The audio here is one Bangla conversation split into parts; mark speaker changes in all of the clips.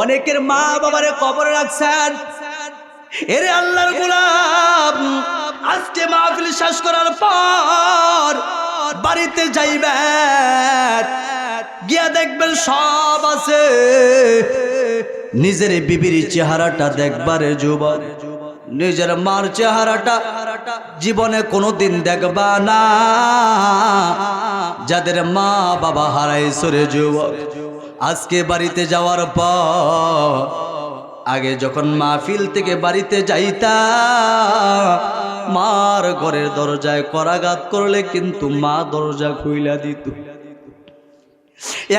Speaker 1: অনেকের মা বাবারে কবরে রাখছেন। এরে আল্লাহর গোলাম, আজকে মাহফিল শেষ করার পর বাড়িতে যাইবেন, গিয়া দেখবেন সব আছে। নিজের বিবির চেহারাটা দেখবারে যুবক, নিজের মার চেহারাটা জীবনে কোনোদিন দেখবা না। যাদের মা বাবা হারাইছে রে যুবক, আজকে বাড়িতে যাওয়ার পর আগে যখন মাহফিল থেকে বাড়িতে যাইতা, মার ঘরের দরজায় করাঘাত করলে কিন্তু মা দরজা খুইলা দিত।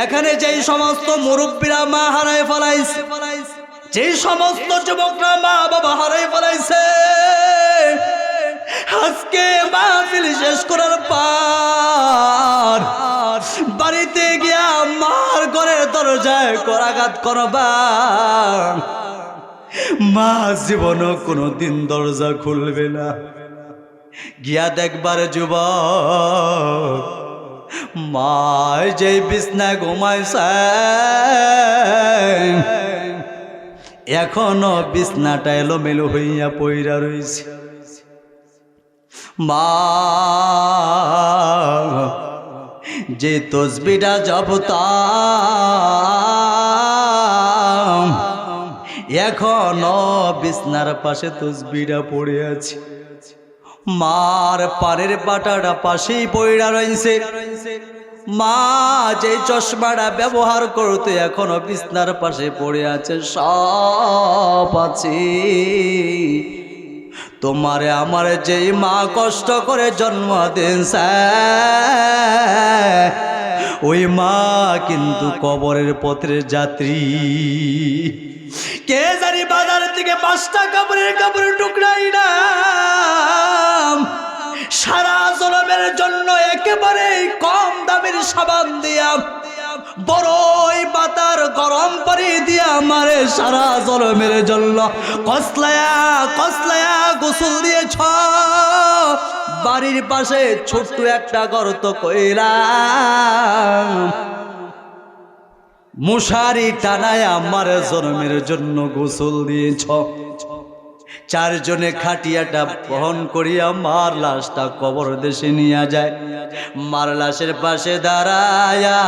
Speaker 1: এখানে যেই সমস্ত মুরব্বীরা মা হারায় ফেলাইছে, যেই সমস্ত যুবকরা মা বাবা হারায় ফেলাইছে, আজকে মাহফিল শেষ করার পর বাড়িতে গিয়া মার ঘরের দরজায় করাঘাত করবা, মা জীবনও কোনোদিন দরজা খুলবে না। গিয়া দেখবার যুবক, মা যে বিছনায় ঘুমাইছে এখনো বিছনাটা এলোমেলো হইয়া পইরা রইছে। মা যে তসবিটা জপতাম এখনো বিছনার পাশে তসবিটা পড়ে আছে। মার পারের পাটাটা পাশেই পইড়া রইছে। মা যে চশমাটা ব্যবহার করতে এখনো বিছনার পাশে পড়ে আছে। সব আছে, তোমারে আমারে যেই মা কষ্ট করে জন্ম দিয়েছে ওই মা কিন্তু কবরের পথের যাত্রী। কে জানি বাজার থেকে 5টা কাপড়ের টুকরাই না সারা জনমের জন্য একেবারে কম দামের সাবান দিয়া বড়ই পাতার গরম পানি দিয়া আমারে সারা জনমের জন্য কসলায়া কসলায়া গোসল দিয়েছ। বাড়ির পাশে ছোট্ট একটা গর্ত কইলাম, মশারি টানায় আমার জন্মের জন্য গোসল দিয়েছ। 4 জনে খাটিয়াটা বহন করিয়া মার লাশটা কবর দেশে নিয়ে যায়। মার লাশের পাশে দাঁড়ায়া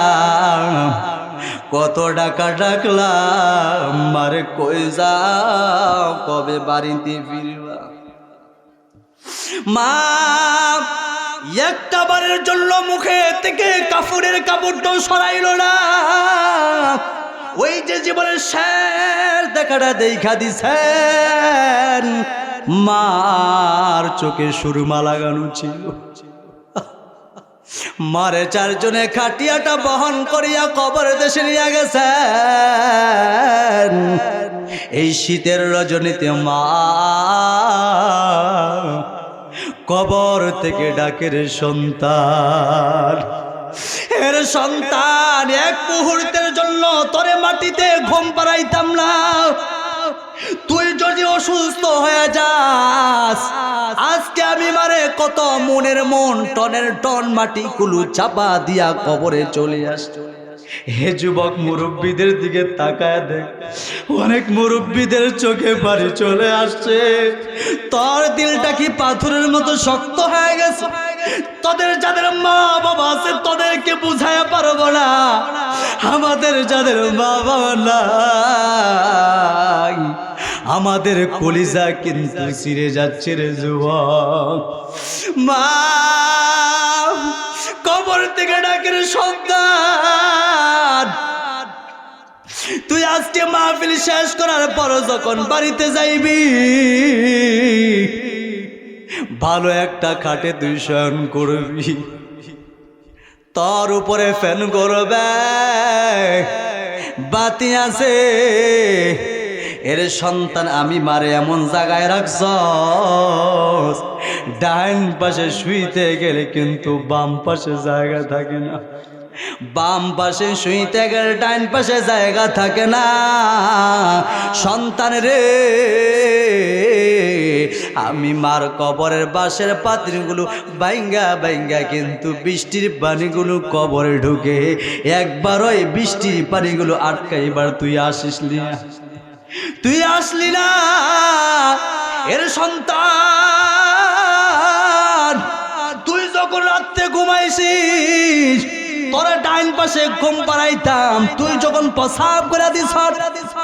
Speaker 1: কত ডাকা ডাকলাম, মারে কই যাও, কবে বাড়িতে ফিরবা? মা একটা বারের জন্য মুখে থেকে কাপড়ের কাপড়টাও সরাইল না। ওই যে জীবনের শেষ দেখাটা দেখা দিছেন, মার চোখে সুরমা লাগানো ছিল। মারে 4 জনে খাটিয়াটা বহন করিয়া কবর দেশে নিয়ে গেছেন। এই শীতের রজনীতে মা কবর থেকে ডাকের সন্তান, এর সন্তান এক মুহূর্তের জন্য তোরে মাটিতে ঘুম পাড়াইতাম না। তুই যদি অসুস্থ হয়ে যাস, আজকে আমি মারে কত মনের মন টনের টন মাটি কুলু চাপা দিয়া কবরে চলে আসছে। হে যুবক, মুরব্বীদের দিকে তাকায় দেখ, অনেক মুরব্বীদের চোখে পানি চলে আসছে। তোর দিলটা কি পাথরের মতো শক্ত হয়ে গেছে? তোদের যাদের মা বাবা আছে তোদেরকে বুঝাইয়া পারবো না, আমাদের যাদের মা বাবা নাই আমাদের কলিজা কিন্তু ছিঁড়ে যাচ্ছে রে যুবক। মা কবর থেকে ডাকের সন্তান, তুই আজকে মাহফিল শেষ করার পর যখন বাড়িতে যাইবি, ভালো একটা খাটে তুই শয়ন করবি, তোর উপরে ফ্যান করবে, বাতি আছে। এর সন্তান আমি মারে এমন জায়গায় রাখছ, ডাইন পাশে শুইতে গেলে কিন্তু বাম পাশে জায়গা থাকে না, বাম পাশে শুইতে গেলে ডাইন পাশে জায়গা থাকে না। সন্তান রে, আমি মার কবরের বাঁশের পাতিলগুলো বাইঙ্গা বাইঙ্গা কিন্তু বৃষ্টির পানিগুলো কবরে ঢুকে একবার ওই বৃষ্টির পানিগুলো আটকাইবার তুই আসিসলি না, তুই আসলি না। এর সন্তান, তুই যখন রাত্রে ঘুমাইছিস তোরা ডাইন পাশে ঘুম পাড়াইতাম, তুই যখন প্রসাব করে দিস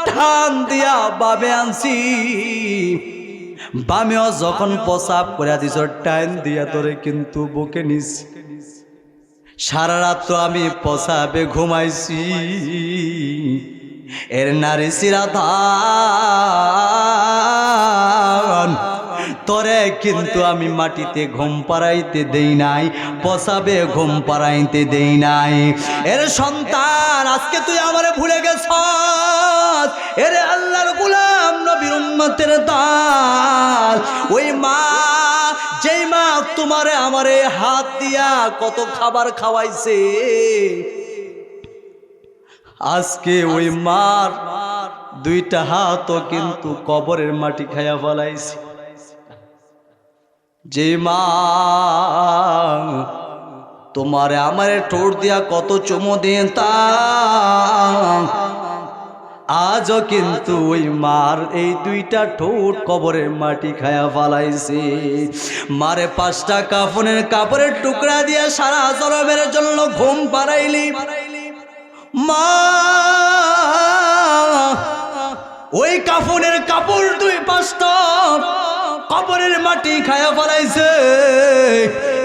Speaker 1: টান দিয়া বাবে আনছি, বামেও যখন প্রসাব করে দিস টাইম দিয়া তোরে কিন্তু বুকে নিস। সারা রাত তো আমি প্রসাবে ঘুমাইছি, এর নারী সিরাধান তোরে কিন্তু আমি মাটিতে ঘুম পাড়াইতে দেই নাই, প্রসাবে ঘুম পাড়াইতে দেই নাই। এর সন্তান, আজকে তুই আমারে ভুলে গেছস। এরে আল্লাহর গোলাম নবীর উম্মতের দাল, ওই মা, যেই মা তোমারে আমারে হাত দিয়া কত খাবার খাওয়াইছে, আজকে ওই মার দুইটা হাতও কিন্তু কবরের মাটি খাইয়া ফেলাইছে। যে মা তোমারে আমারে ঠোঁট দিয়া কত চুমো দিতাম, আজও কিন্তু ওই মার এই দুইটা ঠোঁট কবরের মাটি খায়া ফালাইছে। মারে 5টা কাফনের কাপড়ের টুকরা দিয়া সারা জনমের জন্য ঘুম পাড়াইলি, মা ওই কাফনের কাপড় 2-5টা কবরের মাটি খায়া ফলাইছে।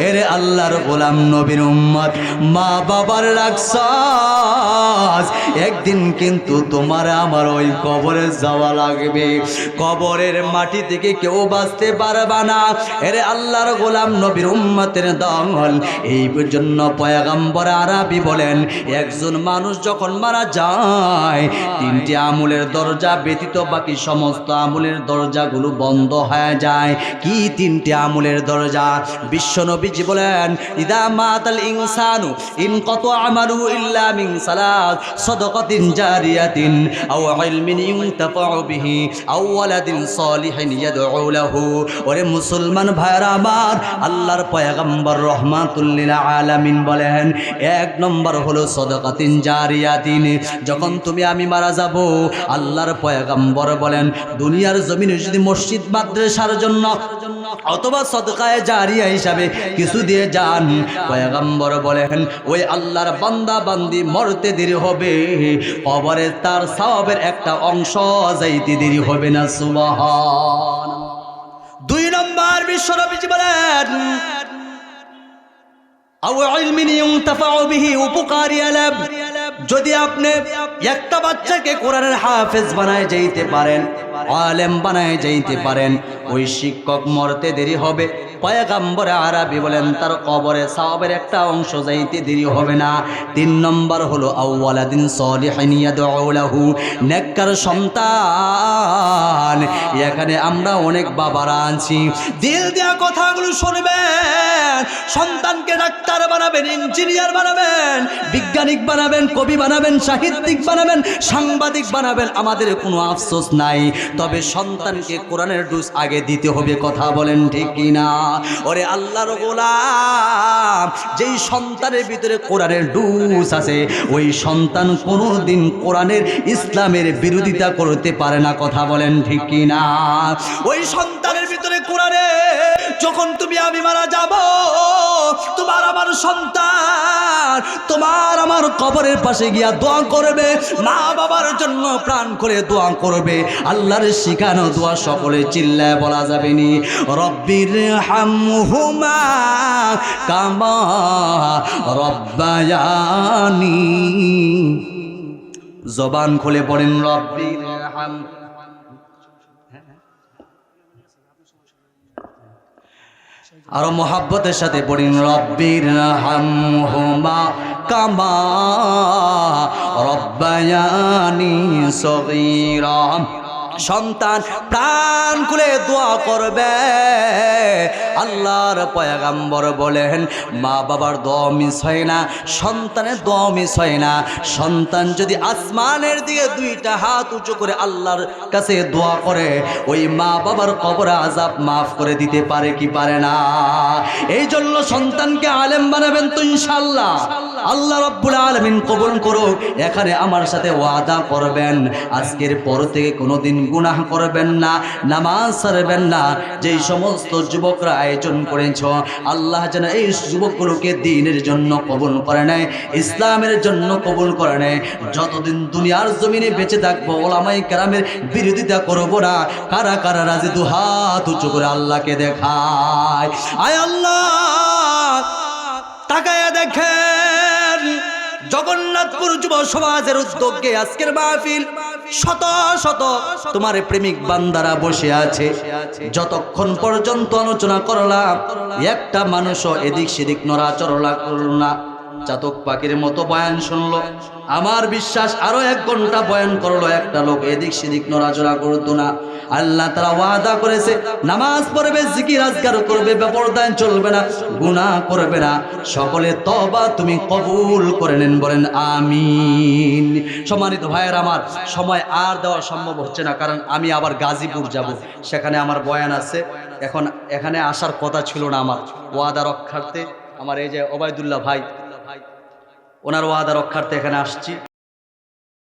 Speaker 1: এরে আল্লাহর গোলাম নবীর উম্মত, মা বাবার রাখছাস, একদিন কিন্তু তোমার আমার ওই কবরে যাওয়া লাগবে। কবরের মাটি থেকে কেউ বাঁচতে পারবা না। এরে আল্লাহর গোলাম নবীর উম্মতের দল, এই জন্য পয়গম্বর আরবি বলেন, একজন মানুষ যখন মারা যায় 3টি আমলের দরজা ব্যতীত বাকি সমস্ত আমলের দরজাগুলো বন্ধ হয়ে যায়। কি 3টি আমলের দরজা? বিশ্বনবীজি বলেন, ইদা মাতাল ইনসানু ইনকাতা আমালুহু ইল্লা মিন সালাত সাদাকাতিন জারিয়াতিন আও ইলমিন ইউনতাফাউ বিহি আও ওয়ালাদিন সালিহিন ইয়াদউ লাহু। ওরে মুসলমান ভাইরা আমার, আল্লাহর পয়গম্বর রাহমাতুল লিল আলামিন বলেন, 1 নম্বর হলো সাদাকাতিন জারিয়াতিন। যখন তুমি আমি মারা যাব, আল্লাহর পয়গম্বর বলেন, দুনিয়ার জমিনে যদি মসজিদ মাদ্রাসার জন্য অথবা সদকায়ে জারিয়া হিসাবে কিছু দিয়ে যান, পয়গম্বর বলেন ওই আল্লাহর বান্দা বান্দি মরতে দেরি হবে, কবরে তার সওয়াবের একটা অংশ যাইতে দেরি হবে না। সুবহান। 2 নম্বর বিশ্বনবীজি বলেন, আও ইলমিন ইউনতাফাউ বিহি, উপকারী আলেম। যদি আপনি একটা বাচ্চাকে কোরআনের হাফেজ বানায় যাইতে পারেন, আলেম বানায় যাইতে পারেন, ওই শিক্ষক মরতে দেরি হবে, পয়গম্বর আরবি বলেন তার কবরে সওয়াবের একটা অংশ যাইতে দেরি হবে না। 3 নম্বর হলো আওয়ালাদিন সালিহিন ইয়াদউ লাহু, নেককার সন্তান। এখানে আমরা অনেক বাবারা আছি, দিল দিয়া কথাগুলো শুনবেন, সন্তানকে ডাক্তার বানাবেন, ইঞ্জিনিয়ার বানাবেন, বিজ্ঞানিক বানাবেন, কবি বানাবেন, সাহিত্যিক বানাবেন, সাংবাদিক বানাবেন, আমাদের কোনো আফসোস নাই। তবে সন্তানকে কোরআনের ডোজ আগে দিতে হবে। কথা বলেন ঠিক কিনা? ওরে আল্লাহর গোলাম, যেই সন্তানের ভিতরে কোরআনের ডোজ আছে, ওই সন্তান কোনোদিন কোরআনের ইসলামের বিরোধিতা করতে পারে না। কথা বলেন ঠিক কিনা? ওই সন্তানের ভিতরে কোরআনে, যখন তুমি আমি মারা যাব, তোমার আমার সন্তান তোমার আমার কবরের পাশে গিয়া দোয়া করবে, মা বাবার জন্য প্রাণ করে দোয়া করবে। আল্লাহর শিখানো দোয়া সকলে চিল্লায় বলা যাবে নি, রব্বির হামহুমা কামা রব্বায়ানি। জবান খুলে পড়েন, রব্বির হাম। আর মোহাব্বতের সাথে পড়েন, রব্বির হামহুমা কামা রব্বায়ানি সগীরা। সন্তান প্রাণ খুলে দোয়া করবে। আল্লাহর পয়গম্বর বলেন মা বাবার দোয়া মিস হয় না, সন্তানের দোয়া মিস হয় না। সন্তান যদি আসমানের দিকে দুইটা হাত উঁচু করে আল্লাহর কাছে দোয়া করে, ওই মা বাবার কবর আযাব মাফ করে দিতে পারে কি পারে না? এই জন্য সন্তানকে আলেম বানাবেন তো ইনশাআল্লাহ। আল্লাহ রাব্বুল আলামিন কবুল করুক। এখানে আমার সাথে ওয়াদা করবেন আজকের পর থেকে কোনোদিন গুনাহ করবেন না, নামাজ ছাড়বেন না। যেই সমস্ত যুবকরা আয়োজন করেছ, আল্লাহ যেন এই যুবকগুলোকে দ্বীনের জন্য কবুল করে নেয়, ইসলামের জন্য কবুল করে নেয়। যতদিন দুনিয়ার জমিনে বেঁচে থাকবো ওলামায়ে কেরামের বিরোধিতা করব না। কারা কারা রাজি দুহাত উঁচু করে আল্লাহকে দেখায়। আয় আল্লাহ, তাকায়া দেখেন জগন্নাথপুর যুব সমাজের উদ্যোগে আজকের মাহফিল। শত শত তোমার প্রেমিক বান্দারা বসে আছে। যতক্ষণ পর্যন্ত আলোচনা করলাম একটা মানুষও এদিক সেদিক নড়াচড়া করল না। চাতক পাখির মতো বয়ান শুনলো। আমার বিশ্বাস আরো 1 ঘন্টা বয়ান করলো, একটা লোক এদিক সেদিক নড়াচড়া করতো না। আল্লাহ তাআলা ওয়াদা করেছে নামাজ পড়বে, জিকির আজকার করবে, বেপরদায় চলবে না, গুনাহ করবে না। সকলে তওবা তুমি কবুল করে নেন, বলেন আমিন। সম্মানিত ভাইয়ের আমার, সময় আর দেওয়া সম্ভব হচ্ছে না, কারণ আমি আবার গাজীপুর যাব, সেখানে আমার বয়ান আছে। এখন এখানে আসার কথা ছিল না আমার, ওয়াদা রক্ষার্থে। আমার এই যে ওবায়দুল্লাহ ভাই, ওনার ওয়াদা রক্ষার্থে এখানে আসছি।